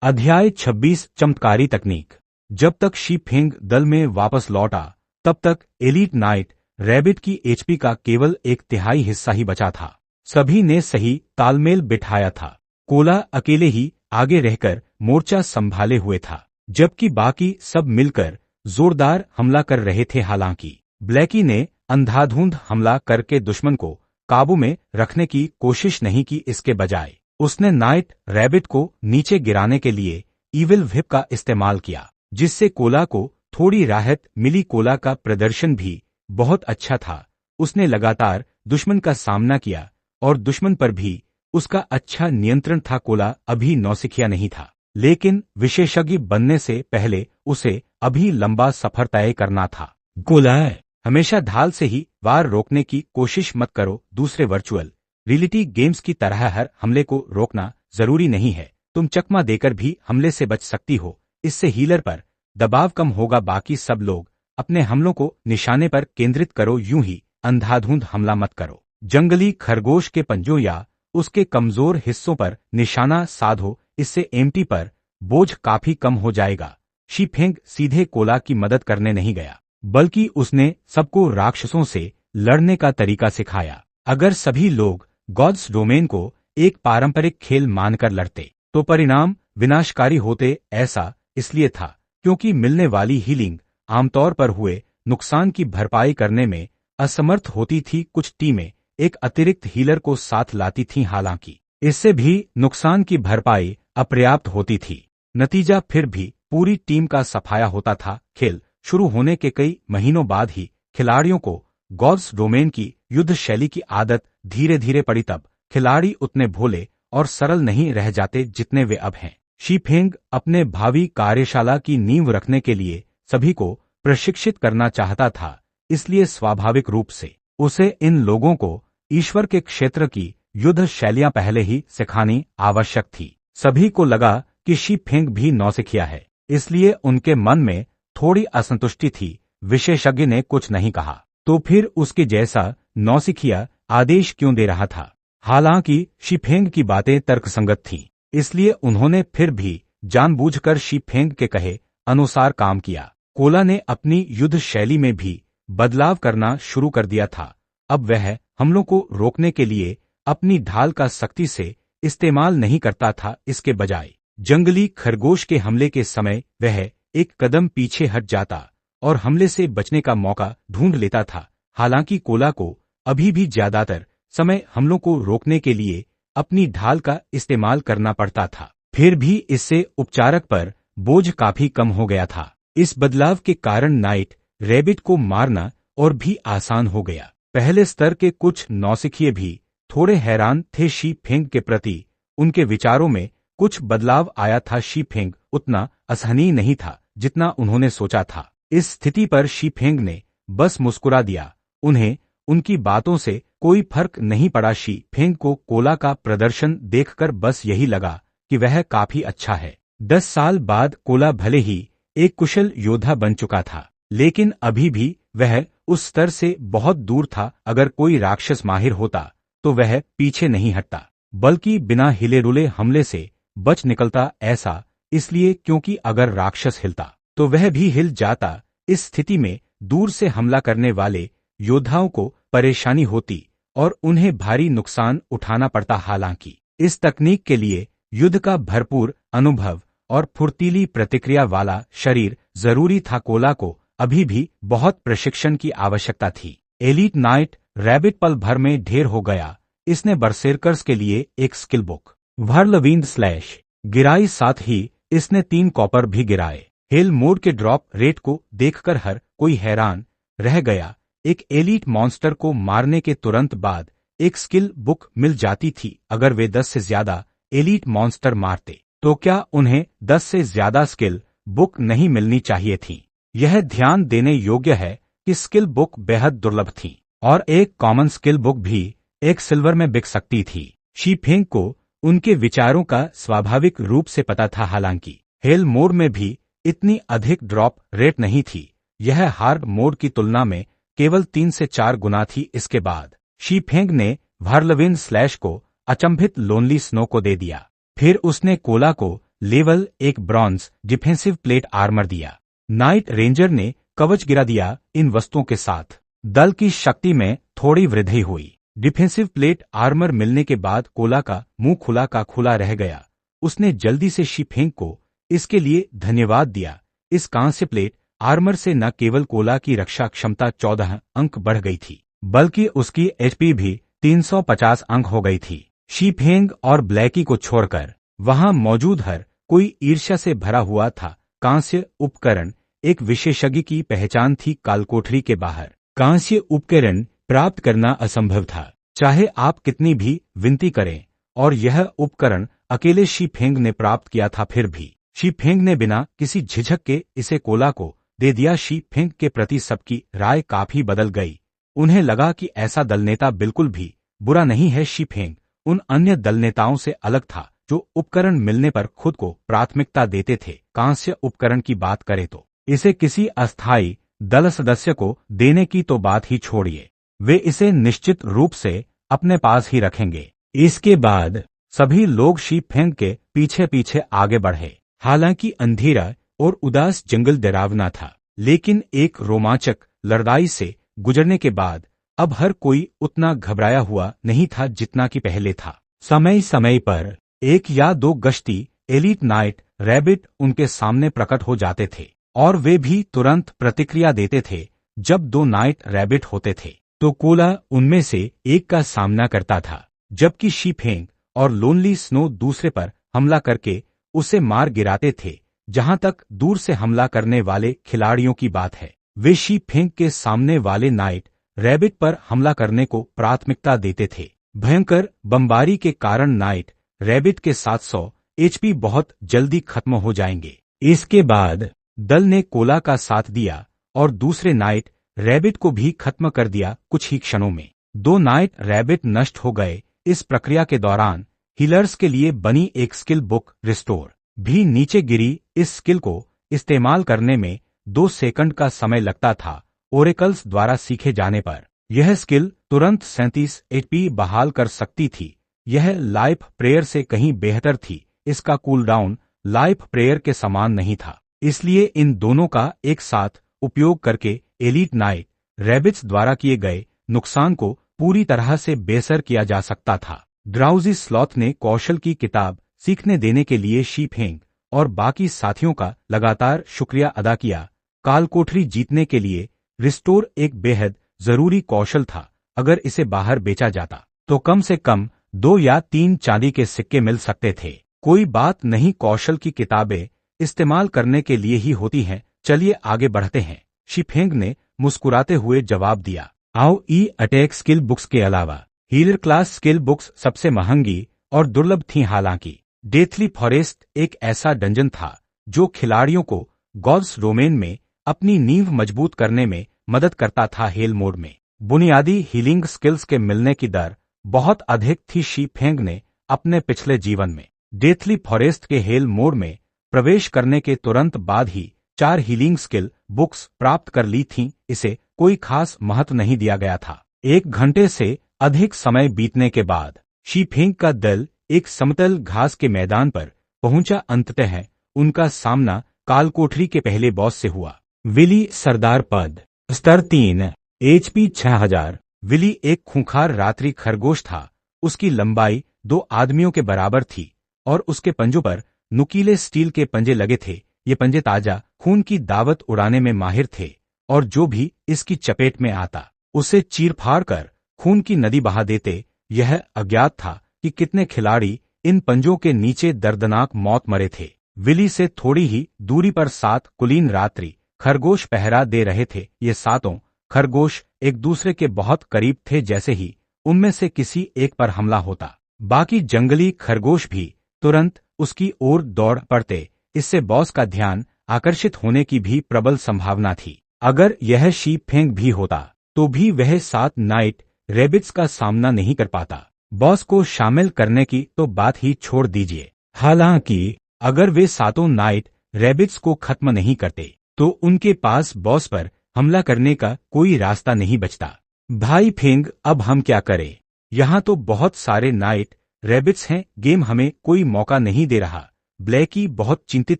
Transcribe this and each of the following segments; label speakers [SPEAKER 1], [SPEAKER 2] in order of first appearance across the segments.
[SPEAKER 1] अध्याय 26 चमत्कारी तकनीक। जब तक शी फेंग दल में वापस लौटा तब तक एलीट नाइट रैबिट की एचपी का केवल 1/3 हिस्सा ही बचा था। सभी ने सही तालमेल बिठाया था। कोला अकेले ही आगे रहकर मोर्चा संभाले हुए था, जबकि बाकी सब मिलकर जोरदार हमला कर रहे थे। हालांकि ब्लैकी ने अंधाधुंध हमला करके दुश्मन को काबू में रखने की कोशिश नहीं की, इसके बजाय उसने नाइट रैबिट को नीचे गिराने के लिए ईविल व्हिप का इस्तेमाल किया, जिससे कोला को थोड़ी राहत मिली। कोला का प्रदर्शन भी बहुत अच्छा था। उसने लगातार दुश्मन का सामना किया और दुश्मन पर भी उसका अच्छा नियंत्रण था। कोला अभी नौसिखिया नहीं था, लेकिन विशेषज्ञ बनने से पहले उसे अभी लंबा सफर तय करना था। कोला, हमेशा ढाल से ही वार रोकने की कोशिश मत करो। दूसरे वर्चुअल रियलिटी गेम्स की तरह हर हमले को रोकना जरूरी नहीं है। तुम चकमा देकर भी हमले से बच सकती हो। इससे हीलर पर दबाव कम होगा। बाकी सब लोग अपने हमलों को निशाने पर केंद्रित करो, यूं ही अंधाधुंध हमला मत करो। जंगली खरगोश के पंजों या उसके कमजोर हिस्सों पर निशाना साधो, इससे एमटी पर बोझ काफी कम हो जाएगा। शी फेंग सीधे कोला की मदद करने नहीं गया, बल्कि उसने सबको राक्षसों से लड़ने का तरीका सिखाया। अगर सभी लोग गॉड्स डोमेन को एक पारंपरिक खेल मानकर लड़ते तो परिणाम विनाशकारी होते। ऐसा इसलिए था क्योंकि मिलने वाली हीलिंग आमतौर पर हुए नुकसान की भरपाई करने में असमर्थ होती थी। कुछ टीमें एक अतिरिक्त हीलर को साथ लाती थीं, हालांकि इससे भी नुकसान की भरपाई अपर्याप्त होती थी। नतीजा फिर भी पूरी टीम का सफाया होता था। खेल शुरू होने के कई महीनों बाद ही खिलाड़ियों को गॉड्स डोमेन की युद्ध शैली की आदत धीरे धीरे पड़ी। तब खिलाड़ी उतने भोले और सरल नहीं रह जाते जितने वे अब हैं। शी फेंग अपने भावी कार्यशाला की नींव रखने के लिए सभी को प्रशिक्षित करना चाहता था, इसलिए स्वाभाविक रूप से उसे इन लोगों को ईश्वर के क्षेत्र की युद्ध शैलियां पहले ही सिखानी आवश्यक थी। सभी को लगा कि शी फेंग भी नौसिखिया है, इसलिए उनके मन में थोड़ी असंतुष्टि थी। विशेषज्ञ ने कुछ नहीं कहा तो फिर उसके जैसा नौसिखिया आदेश क्यों दे रहा था। हालांकि शी फेंग की बातें तर्कसंगत थीं, इसलिए उन्होंने फिर भी जानबूझकर शी फेंग के कहे अनुसार काम किया। कोला ने अपनी युद्ध शैली में भी बदलाव करना शुरू कर दिया था। अब वह हमलों को रोकने के लिए अपनी ढाल का सख्ती से इस्तेमाल नहीं करता था, इसके बजाय जंगली खरगोश के हमले के समय वह एक कदम पीछे हट जाता और हमले से बचने का मौका ढूंढ लेता था। हालांकि कोला को अभी भी ज्यादातर समय हमलों को रोकने के लिए अपनी ढाल का इस्तेमाल करना पड़ता था, फिर भी इससे उपचारक पर बोझ काफी कम हो गया था। इस बदलाव के कारण नाइट रैबिट को मारना और भी आसान हो गया। पहले स्तर के कुछ नौसिखिए भी थोड़े हैरान थे शी फेंग के प्रति। उनके विचारों में कुछ बदलाव आया था। शी फेंग उतना असहनीय नहीं था जितना उन्होंने सोचा था। इस स्थिति पर शी फेंग ने बस मुस्कुरा दिया। उन्हें उनकी बातों से कोई फर्क नहीं पड़ा। शी फेंग को कोला का प्रदर्शन देखकर बस यही लगा कि वह काफी अच्छा है। 10 साल बाद कोला भले ही एक कुशल योद्धा बन चुका था, लेकिन अभी भी वह उस स्तर से बहुत दूर था। अगर कोई राक्षस माहिर होता तो वह पीछे नहीं हटता, बल्कि बिना हिले रुले हमले से बच निकलता। ऐसा इसलिए क्योंकि अगर राक्षस हिलता तो वह भी हिल जाता। इस स्थिति में दूर से हमला करने वाले योद्धाओं को परेशानी होती और उन्हें भारी नुकसान उठाना पड़ता। हालांकि इस तकनीक के लिए युद्ध का भरपूर अनुभव और फुर्तीली प्रतिक्रिया वाला शरीर जरूरी था। कोला को अभी भी बहुत प्रशिक्षण की आवश्यकता थी। एलीट नाइट रैबिट पल भर में ढेर हो गया। इसने बरसेरकर्स के लिए एक स्किल बुक व्हर्लविंड स्लैश गिराई, साथ ही इसने 3 कॉपर भी गिराए। हेल मोड के ड्रॉप रेट को देखकर हर कोई हैरान रह गया। एक एलीट मॉन्स्टर को मारने के तुरंत बाद एक स्किल बुक मिल जाती थी। अगर वे 10 से ज्यादा एलीट मॉन्स्टर मारते तो क्या उन्हें 10 से ज्यादा स्किल बुक नहीं मिलनी चाहिए थी? यह ध्यान देने योग्य है कि स्किल बुक बेहद दुर्लभ थी और एक कॉमन स्किल बुक भी एक सिल्वर में बिक सकती थी। शी फेंग को उनके विचारों का स्वाभाविक रूप से पता था। हालांकि हेल मोड में भी इतनी अधिक ड्रॉप रेट नहीं थी। यह हार्ड मोड की तुलना में केवल 3 से 4 गुना थी। इसके बाद शी फेंग ने व्हर्लविंड स्लैश को अचंभित लोनली स्नो को दे दिया। फिर उसने कोला को level 1 bronze defensive plate armour दिया। नाइट रेंजर ने कवच गिरा दिया। इन वस्तुओं के साथ दल की शक्ति में थोड़ी वृद्धि हुई। डिफेंसिव प्लेट आर्मर मिलने के बाद कोला का मुंह खुला का खुला रह गया। उसने जल्दी से शी फेंग को इसके लिए धन्यवाद दिया। इस कांस्य प्लेट आर्मर से न केवल कोला की रक्षा क्षमता 14 अंक बढ़ गई थी, बल्कि उसकी एचपी भी 350 अंक हो गई थी। शी फेंग और ब्लैकी को छोड़कर वहां मौजूद हर कोई ईर्ष्या से भरा हुआ था। कांस्य उपकरण एक विशेषज्ञ की पहचान थी। कालकोठरी के बाहर कांस्य उपकरण प्राप्त करना असंभव था, चाहे आप कितनी भी विनती करें, और यह उपकरण अकेले शी फेंग ने प्राप्त किया था। फिर भी शी फेंग ने बिना किसी झिझक के इसे कोला को दे दिया। शी फेंग के प्रति सबकी राय काफी बदल गई। उन्हें लगा कि ऐसा दल नेता बिल्कुल भी बुरा नहीं है। शी फेंग उन अन्य दल नेताओं से अलग था जो उपकरण मिलने पर खुद को प्राथमिकता देते थे। कांस्य उपकरण की बात करें तो इसे किसी अस्थायी दल सदस्य को देने की तो बात ही छोड़िए, वे इसे निश्चित रूप से अपने पास ही रखेंगे। इसके बाद सभी लोग शी फेंग के पीछे पीछे आगे बढ़े। हालांकि अंधेरा और उदास जंगल डरावना था, लेकिन एक रोमांचक लड़ाई से गुजरने के बाद अब हर कोई उतना घबराया हुआ नहीं था जितना कि पहले था। समय समय पर 1 या 2 गश्ती एलीट नाइट रैबिट उनके सामने प्रकट हो जाते थे, और वे भी तुरंत प्रतिक्रिया देते थे। जब 2 नाइट रैबिट होते थे तो कोला उनमें से एक का सामना करता था, जबकि शी फेंग और लोनली स्नो दूसरे पर हमला करके उसे मार गिराते थे। जहां तक दूर से हमला करने वाले खिलाड़ियों की बात है, वे शी फेंग के सामने वाले नाइट रैबिट पर हमला करने को प्राथमिकता देते थे। भयंकर बमबारी के कारण नाइट रैबिट के 700 एचपी बहुत जल्दी खत्म हो जाएंगे। इसके बाद दल ने कोला का साथ दिया और दूसरे नाइट रैबिट को भी खत्म कर दिया। कुछ ही क्षणों में 2 नाइट रैबिट नष्ट हो गए। इस प्रक्रिया के दौरान हीलर्स के लिए बनी एक स्किल बुक रिस्टोर भी नीचे गिरी। इस स्किल को इस्तेमाल करने में 2 सेकंड का समय लगता था। ओरेकल्स द्वारा सीखे जाने पर यह स्किल तुरंत 37 एचपी बहाल कर सकती थी। यह लाइफ प्रेयर से कहीं बेहतर थी। इसका कूलडाउन लाइफ प्रेयर के समान नहीं था, इसलिए इन दोनों का एक साथ उपयोग करके एलीट नाइट रैबिट्स द्वारा किए गए नुकसान को पूरी तरह से बेसर किया जा सकता था। ड्राउजी स्लॉथ ने कौशल की किताब सीखने देने के लिए शी फेंग और बाकी साथियों का लगातार शुक्रिया अदा किया। कालकोठरी जीतने के लिए रिस्टोर एक बेहद जरूरी कौशल था। अगर इसे बाहर बेचा जाता तो कम से कम 2 या 3 चांदी के सिक्के मिल सकते थे। कोई बात नहीं, कौशल की किताबें इस्तेमाल करने के लिए ही होती हैं। चलिए आगे बढ़ते हैं, शी फेंग ने मुस्कुराते हुए जवाब दिया। आओ ई अटैक स्किल बुक्स के अलावा हीलर क्लास स्किल बुक्स सबसे महंगी और दुर्लभ थीं। हालांकि डेथली फॉरेस्ट एक ऐसा डंजन था जो खिलाड़ियों को गॉड्स डोमेन में अपनी नींव मजबूत करने में मदद करता था। हेल मोड में बुनियादी हीलिंग स्किल्स के मिलने की दर बहुत अधिक थी। शी फेंग ने अपने पिछले जीवन में डेथली फॉरेस्ट के हेल मोड में प्रवेश करने के तुरंत बाद ही 4 हीलिंग स्किल बुक्स प्राप्त कर ली थीं। इसे कोई खास महत्व नहीं दिया गया था। 1 घंटे से अधिक समय बीतने के बाद शी फेंग का दल एक समतल घास के मैदान पर पहुंचा। अंततः उनका सामना कालकोठरी के पहले बॉस से हुआ। विली सरदार पद स्तर 3 एचपी 6000। विली एक खूंखार रात्रि खरगोश था। उसकी लंबाई 2 आदमियों के बराबर थी और उसके पंजों पर नुकीले स्टील के पंजे लगे थे। ये पंजे ताजा खून की दावत उड़ाने में माहिर थे और जो भी इसकी चपेट में आता उसे चीर-फाड़ कर खून की नदी बहा देते। यह अज्ञात था कि कितने खिलाड़ी इन पंजों के नीचे दर्दनाक मौत मरे थे। विली से थोड़ी ही दूरी पर 7 कुलीन रात्रि खरगोश पहरा दे रहे थे। ये 7 खरगोश एक दूसरे के बहुत करीब थे। जैसे ही उनमें से किसी एक पर हमला होता, बाकी जंगली खरगोश भी तुरंत उसकी ओर दौड़ पड़ते। इससे बॉस का ध्यान आकर्षित होने की भी प्रबल संभावना थी। अगर यह शी फेंग भी होता तो भी वह 7 नाइट रैबिट्स का सामना नहीं कर पाता। बॉस को शामिल करने की तो बात ही छोड़ दीजिए। हालांकि अगर वे 7 नाइट रैबिट्स को खत्म नहीं करते तो उनके पास बॉस पर हमला करने का कोई रास्ता नहीं बचता। भाई फेंग, अब हम क्या करें? यहाँ तो बहुत सारे नाइट रैबिट्स हैं, गेम हमें कोई मौका नहीं दे रहा। ब्लैकी बहुत चिंतित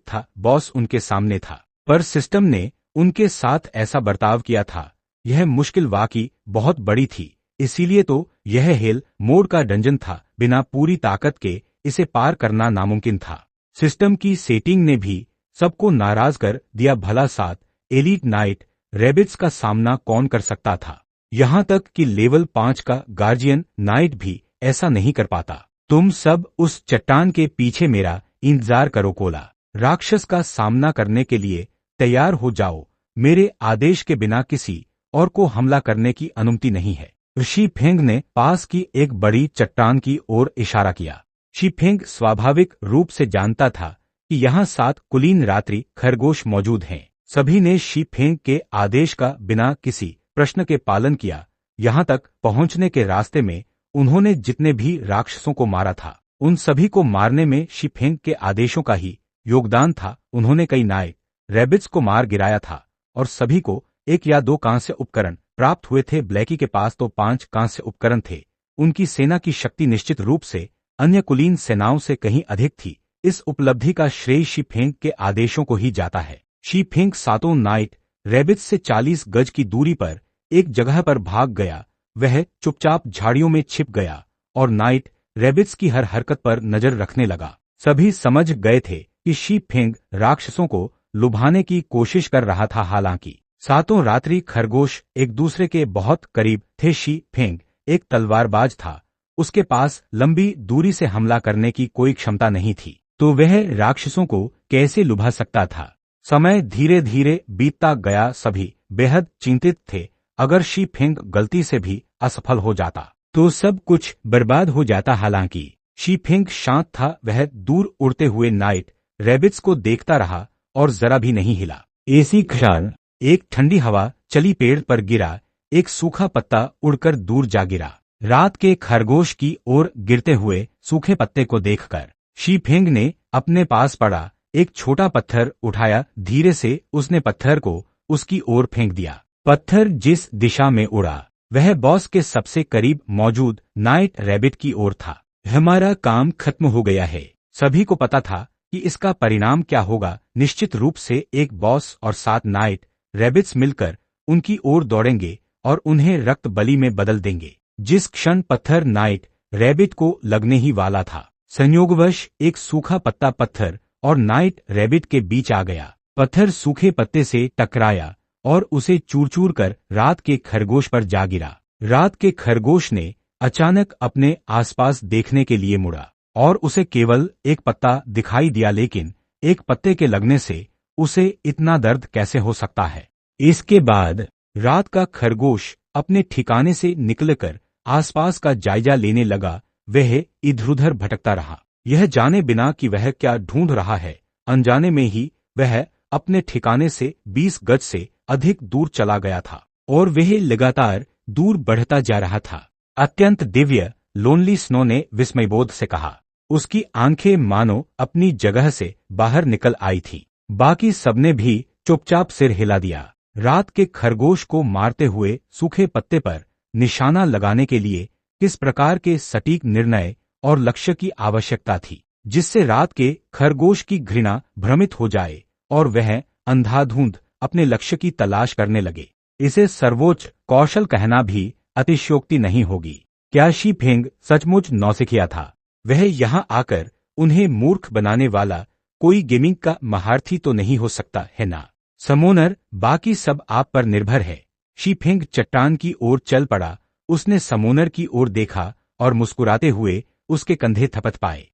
[SPEAKER 1] था। बॉस उनके सामने था, पर सिस्टम ने उनके साथ ऐसा बर्ताव किया था। यह मुश्किल वाकई बहुत बड़ी थी, इसीलिए तो यह हेल मोड का डंजन था। बिना पूरी ताकत के इसे पार करना नामुमकिन था। सिस्टम की सेटिंग ने भी सबको नाराज कर दिया। भला 7 एलीट नाइट रैबिट्स का सामना कौन कर सकता था? यहाँ तक कि लेवल 5 का गार्जियन नाइट भी ऐसा नहीं कर पाता। तुम सब उस चट्टान के पीछे मेरा इंतजार करो कोला। राक्षस का सामना करने के लिए तैयार हो जाओ। मेरे आदेश के बिना किसी और को हमला करने की अनुमति नहीं है। शी फेंग ने पास की एक बड़ी चट्टान की ओर इशारा किया। शी फेंग स्वाभाविक रूप से जानता था कि यहाँ 7 कुलीन रात्रि खरगोश मौजूद हैं। सभी ने शी फेंग के आदेश का बिना किसी प्रश्न के पालन किया। यहाँ तक पहुंचने के रास्ते में उन्होंने जितने भी राक्षसों को मारा था, उन सभी को मारने में शी फेंग के आदेशों का ही योगदान था। उन्होंने कई नाइट रैबिट्स को मार गिराया था और सभी को 1 या 2 कांस्य उपकरण प्राप्त हुए थे। ब्लैकी के पास तो 5 कांस्य उपकरण थे। उनकी सेना की शक्ति निश्चित रूप से अन्य कुलीन सेनाओं से कहीं अधिक थी। इस उपलब्धि का श्रेय शी फेंग के आदेशों को ही जाता है। शी फेंग 7 नाइट रैबिट्स से 40 गज की दूरी पर एक जगह पर भाग गया। वह चुपचाप झाड़ियों में छिप गया और नाइट रैबिट्स की हर हरकत पर नजर रखने लगा। सभी समझ गए थे कि शी फेंग राक्षसों को लुभाने की कोशिश कर रहा था। हालांकि 7 रात्रि खरगोश एक दूसरे के बहुत करीब थे। शी फेंग एक तलवारबाज था, उसके पास लंबी दूरी से हमला करने की कोई क्षमता नहीं थी, तो वह राक्षसों को कैसे लुभा सकता था? समय धीरे धीरे बीतता गया। सभी बेहद चिंतित थे। अगर शी फेंग गलती से भी असफल हो जाता तो सब कुछ बर्बाद हो जाता। हालांकि शी फेंग शांत था। वह दूर उड़ते हुए नाइट रैबिट्स को देखता रहा और जरा भी नहीं हिला। ऐसी क्षण एक ठंडी हवा चली, पेड़ पर गिरा एक सूखा पत्ता उड़कर दूर जा गिरा। रात के खरगोश की ओर गिरते हुए सूखे पत्ते को देखकर शी फेंग ने अपने पास पड़ा एक छोटा पत्थर उठाया। धीरे से उसने पत्थर को उसकी ओर फेंक दिया। पत्थर जिस दिशा में उड़ा वह बॉस के सबसे करीब मौजूद नाइट रैबिट की ओर था। हमारा काम खत्म हो गया है। सभी को पता था कि इसका परिणाम क्या होगा। निश्चित रूप से एक बॉस और 7 नाइट रैबिट्स मिलकर उनकी ओर दौड़ेंगे और उन्हें रक्त बलि में बदल देंगे। जिस क्षण पत्थर नाइट रैबिट को लगने ही वाला था, संयोगवश एक सूखा पत्ता पत्थर और नाइट रैबिट के बीच आ गया। पत्थर सूखे पत्ते से टकराया और उसे चूर-चूर कर रात के खरगोश पर जा गिरा। रात के खरगोश ने अचानक अपने आसपास देखने के लिए मुड़ा और उसे केवल एक पत्ता दिखाई दिया, लेकिन एक पत्ते के लगने से उसे इतना दर्द कैसे हो सकता है? इसके बाद रात का खरगोश अपने ठिकाने से निकलकर आसपास का जायजा लेने लगा। वह इधर-उधर भटकता रहा, यह जाने बिना कि वह क्या ढूंढ रहा है। अनजाने में ही वह अपने ठिकाने से 20 गज से अधिक दूर चला गया था और वह लगातार दूर बढ़ता जा रहा था। अत्यंत दिव्य, लोनली स्नो ने विस्मयबोध से कहा। उसकी आंखें मानो अपनी जगह से बाहर निकल आई थी। बाकी सबने भी चुपचाप सिर हिला दिया। रात के खरगोश को मारते हुए सूखे पत्ते पर निशाना लगाने के लिए किस प्रकार के सटीक निर्णय और लक्ष्य की आवश्यकता थी, जिससे रात के खरगोश की घृणा भ्रमित हो जाए और वह अंधाधुंध अपने लक्ष्य की तलाश करने लगे। इसे सर्वोच्च कौशल कहना भी अतिशयोक्ति नहीं होगी। क्या शी फेंग सचमुच नौसिखिया था? वह यहाँ आकर उन्हें मूर्ख बनाने वाला कोई गेमिंग का महारथी तो नहीं हो सकता है ना? समोनर, बाकी सब आप पर निर्भर है। शी फेंग चट्टान की ओर चल पड़ा। उसने समोनर की ओर देखा और मुस्कुराते हुए उसके कंधे थपथ पाए।